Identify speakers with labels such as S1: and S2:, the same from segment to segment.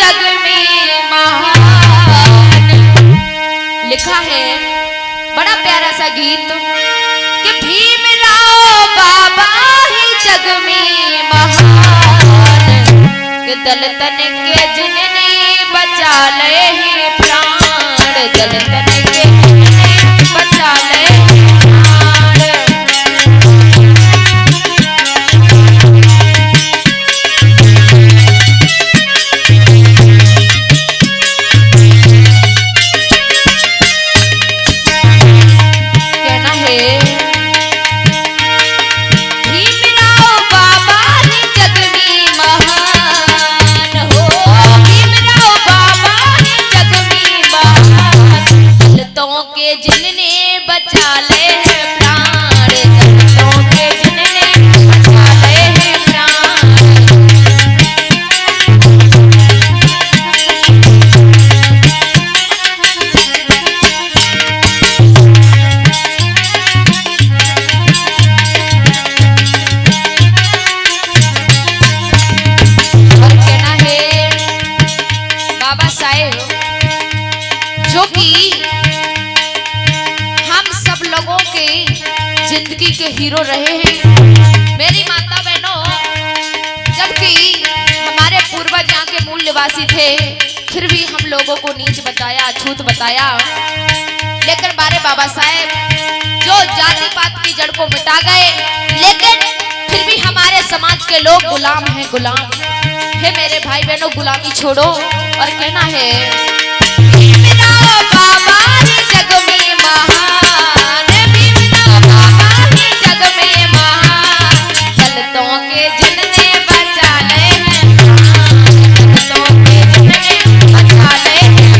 S1: जग में महान। लिखा है बड़ा प्यारा सा गीत कि भीमराव बाबा ही जग में महान, कि दलितन के जिनने बचा ले हैं प्राण, दलितन के जिनने बचा ले जिंदगी के हीरो रहे हैं मेरी माता बहनों। जबकि हमारे पूर्वज यहाँ के मूल निवासी थे, फिर भी हम लोगों को नीच बताया, छूत बताया। लेकिन हमारे बाबा साहेब जो जाति पात की जड़ को मिटा गए, लेकिन फिर भी हमारे समाज के लोग गुलाम हैं, गुलाम है। मेरे भाई बहनों, गुलामी छोड़ो और कहना है बाबा ही जग में महान, जग में महान, दलितों के जिनने बचा ले हैं प्राण, दलितों के जिनने बचा ले हैं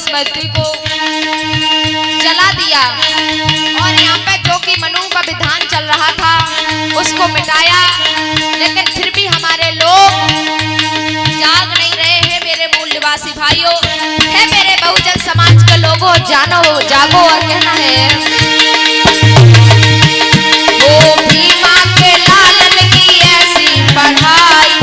S1: स्मृति को जला दिया और यहाँ पे जो कि मनु का विधान चल रहा था उसको मिटाया। लेकिन फिर भी हमारे लोग जाग नहीं रहे हैं। मेरे मूल निवासी भाइयों, है मेरे बहुजन समाज के लोगों, जानो जागो और कहना है वो भीमा के लालन की ऐसी पढ़ाई,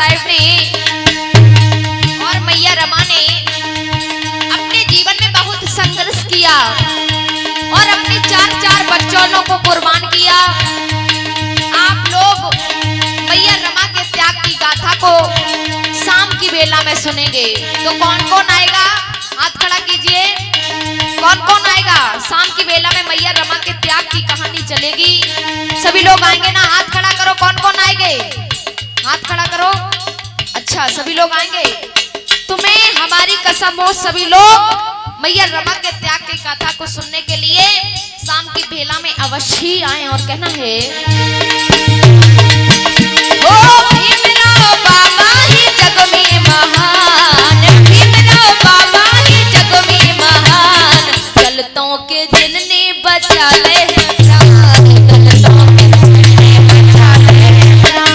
S1: साहेब ने और मैया रमा ने अपने जीवन में बहुत संघर्ष किया और अपने 4 बच्चों को कुर्बान किया। आप लोग मैया रमा के त्याग की गाथा को शाम की बेला में सुनेंगे। तो कौन कौन आएगा, हाथ खड़ा कीजिए। कौन कौन आएगा? शाम की बेला में मैया रमा के त्याग की कहानी चलेगी। सभी लोग आएंगे ना? हाथ खड़ा करो। कौन कौन आएंगे? हाथ खड़ा करो। अच्छा, सभी लोग आएंगे। तुम्हें हमारी कसम हो, सभी लोग मैया रमा के त्याग की कथा को सुनने के लिए शाम की बेला में अवश्य आए और कहना है, ओ भीमराव बाबा ही जग में महान, भीमराव बाबा ही जग में महान, दलितों के जिनने बचा ले प्राण, दलितों के जिनने बचा ले प्राण।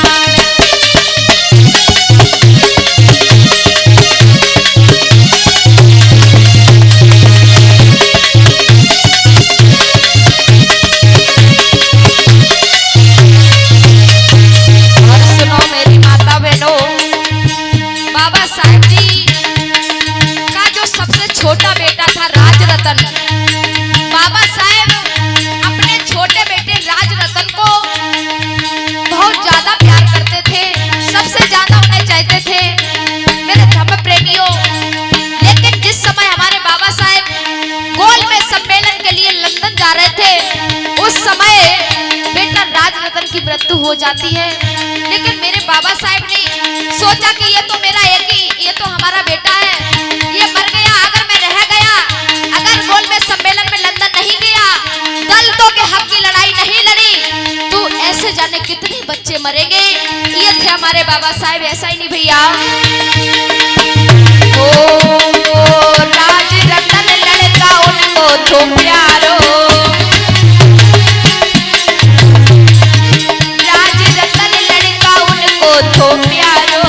S1: छोटा बेटा था राजरतन। बाबा साहेब अपने छोटे बेटे राजरतन को बहुत ज्यादा प्यार करते थे, सबसे ज्यादा उन्हें चाहते थे मेरे धर्म प्रेमियों। लेकिन जिस समय हमारे बाबा साहेब गोल में सम्मेलन के लिए लंदन जा रहे थे, उस समय बेटा राजरतन की मृत्यु हो जाती है। लेकिन मेरे बाबा साहेब ने सोचा कि ये तो मेरा ये तो हमारा बेटा है, ये मर गया, अगर मैं रह गया, अगर गोल में सम्मेलन में लंदन नहीं गया, दलितों के हक की लड़ाई नहीं लड़ी, तो ऐसे जाने कितने बच्चे मरेंगे। ये थे हमारे बाबा साहेब। ऐसा ही नहीं भैया, ओ राजरतन लड़का उनको तो प्यारो, राजरतन लड़का उनको तो प्यारो,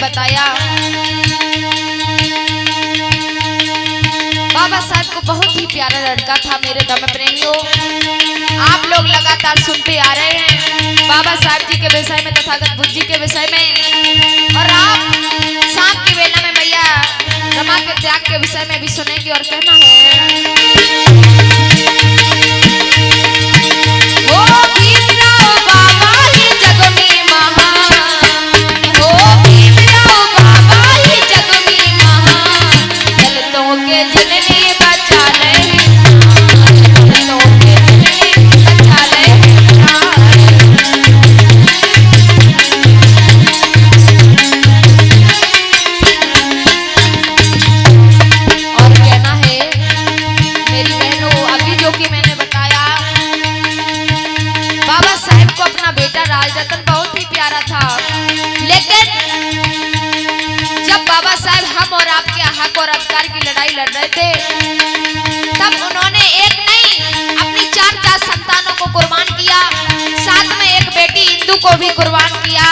S1: बताया। बाबा साहब को बहुत ही प्यारा लड़का था मेरे धर्म प्रेमियों। आप लोग लगातार सुनते आ रहे हैं बाबा साहब जी के विषय में, तथागत बुद्ध जी के विषय में, और आप शाम की बेला में मैया रमा के त्याग के विषय में भी सुनेंगे। और कहना है, ओ भीमराव बाबा ही जग में महान, ओ भीमराव बाबा ही जग में महान, दलितों के जिनने बचा ले प्राण, दलितों के जिनने बचा ले प्राण। और कहना है मेरी बहनों, अभी जो कि मैंने बताया, बाबा साहेब को अपना बेटा राजरतन बहुत ही प्यारा था। लेकिन जब बाबा साहेब हम और आपके हक और अधिकार की लड़ाई लड़ रहे थे, तब उन्होंने एक नहीं अपनी 4 संतानों को कुर्बान किया, साथ में एक बेटी इंदू को भी कुर्बान किया।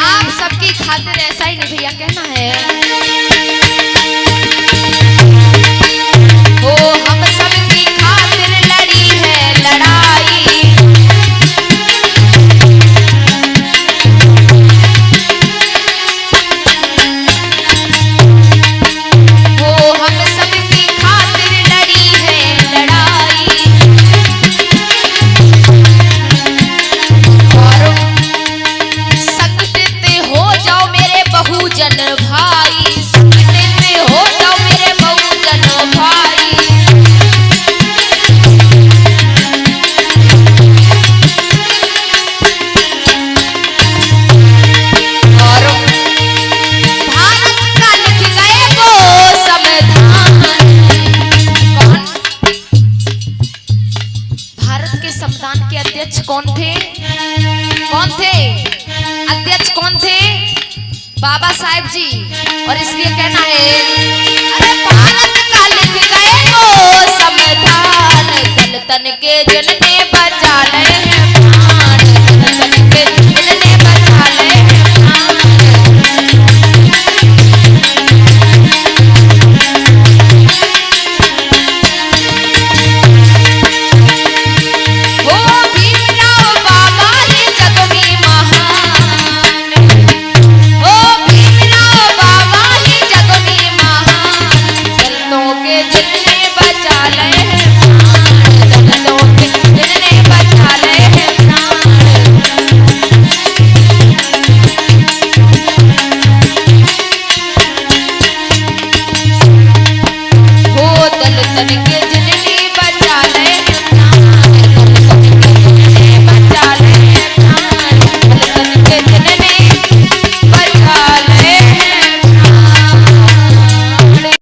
S1: आप सबकी खातिर। ऐसा ही नहीं भैया, कहना है, ओ हम सबकी खातिर लड़ी है लड़ाई, ओ हम सबकी खातिर लड़ी है लड़ाई, और संग देते हो जाओ मेरे बहुजन भाई, बाबा साहेब जी। और इसलिए कहना है, अरे भारत का लिख गए वो संविधान, तन तन के जिनने बचा ले हैं प्राण, तन तन के जिनने बचा ले हैं प्राण। वो भीमराव बाबा ही जगनी महान, वो भीमराव बाबा ही जगनी महान, दलितों के जिनने बचा ले हैं प्राण, दलितों के जिनने बचा ले हैं प्राण। हो दलितन के जिनने